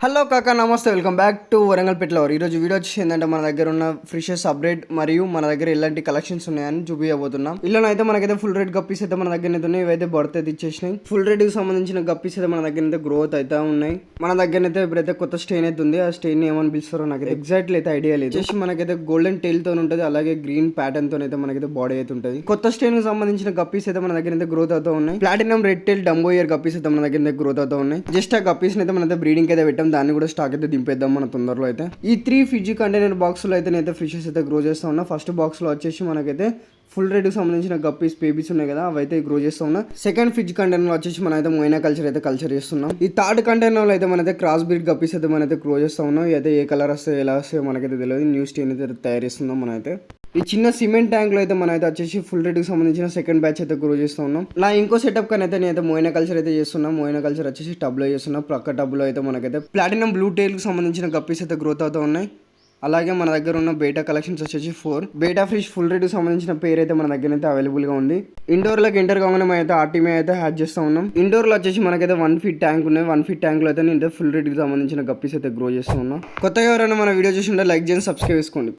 Hello కాకా నమస్తే, welcome back to Warangal pet lover. ఈరోజు వీడియో వచ్చేసి ఏంటంటే మన దగ్గర ఉన్న ఫ్రిషెస్ అప్డేట్ మరియు మన దగ్గర ఎలాంటి కలెక్షన్స్ ఉన్నాయని చూపించబోతున్నాం. ఇలా అయితే మనకైతే ఫుల్ రేట్ గప్పీస్ అయితే మన దగ్గర అయితే ఉన్నాయి. ఇవైతే బర్త్ అయితే ఇచ్చేసినాయి. ఫుల్ రేట్ కి సంబంధించిన గప్పీస్ అయితే మన దగ్గర అయితే గ్రోత్ అయితే ఉన్నాయి. మన దగ్గర అయితే ఇప్పుడైతే కొత్త స్టెయిన్ అయితే ఉంది. ఆ స్టెయిన్ ఏమని పిలుస్తారో నాకు ఎగ్జాక్ట్లీ అయితే ఐడియా లేదు. వచ్చేసి మనకైతే గోల్డెన్ టైల్ తో ఉంటుంది, అలాగే గ్రీన్ ప్యాటర్న్ తో అయితే మనకైతే బాడీ అయితే ఉంటుంది. కొత్త స్టెయిన్ కి సంబంధించిన గప్పీస్ అయితే మన దగ్గర అయితే గ్రోత్ అవుతూ ఉన్నాయి. Platinum red tail dumbo ear guppies అయితే మన దగ్గర అయితే గ్రోత్ అవుతూ ఉన్నాయి. జస్ట్ ఆ గప్పీస్ అయితే మన బ్రీడింగ్ అయితే పెట్టాం, దాన్ని కూడా స్టాక్ అయితే దింపేద్దాం మన తొందరలో అయితే. ఈ 3 ఫిజీ కంటైనర్ బాక్స్ లో అయితే నేనైతే ఫిషెస్ అయితే గ్రో చేస్తా ఉన్నా. ఫస్ట్ బాక్స్ లో వచ్చేసి మనకైతే ఫుల్ రేట్ కి సంబంధించిన గప్పీస్ బేబీస్ ఉన్నాయి కదా, అవైతే గ్రో చేస్తా ఉన్నా. సెకండ్ ఫిజ్ కంటైనర్ వచ్చేసి మనం అయితే మోయినా కల్చర్ అయితే కల్చర్ చేస్తున్నాం. ఈ థర్డ్ కంటైనర్ లో అయితే మనైతే క్రాస్ బ్రీడ్ గప్పీస్ అయితే మనైతే గ్రో చేస్తా ఉన్నాం. అయితే ఏ కలర్ వస్తే ఎలా వస్తే మనకైతే తెలియదు. న్యూ స్టెయిన్ అయితే తయారు చేస్తున్నాం మనమైతే. ఈ చిన్న సిమెంట్ ట్యాంక్ లో అయితే మనం అయితే వచ్చేసి ఫుల్ రేట్ కి సంబంధించిన సెకండ్ బ్యాచ్ అయితే గ్రో చేస్తూ ఉన్నాం. నా ఇంకో సెటప్ కానీ అయితే నేనైతే మోయినా కల్చర్ అయితే చేస్తున్నాం. మోయినా కల్చర్ వచ్చేసి టబ్ లో చేస్తున్నాం. ప్రక్క టబ్ లో అయితే మనకైతే ప్లాటినం బ్లూ టైల్ కి సంబంధించిన గప్పీస్ అయితే గ్రోత్ అవుతూ ఉన్నాయి. అలాగే మన దగ్గర ఉన్న బేటా కలెక్షన్స్ వచ్చేసి 4 బేటా ఫిష్ ఫుల్ రేట్ కి సంబంధించిన పేరు అయితే మన దగ్గర అయితే అవైలబుల్ గా ఉంది. ఇండోర్ లోకి ఎంటర్ కాగానే మనం అయితే ఆర్టీమీ అయితే హ్యాచ్ చేస్తూ ఉన్నాం. ఇండోర్ లో వచ్చేసి మనకైతే 1 ఫీట్ ట్యాంక్ ఉన్నాయి. 1 ఫీట్ ట్యాంక్ లో అయితే నేను ఫుల్ రేట్ కి సంబంధించిన గప్పీస్ అయితే గ్రో చేస్తూ ఉన్నాం. కొత్తగా ఎవరైనా మన వీడియో చూసి ఉంటే లైక్ చేసి సబ్స్క్రైబ్ చేసుకోండి.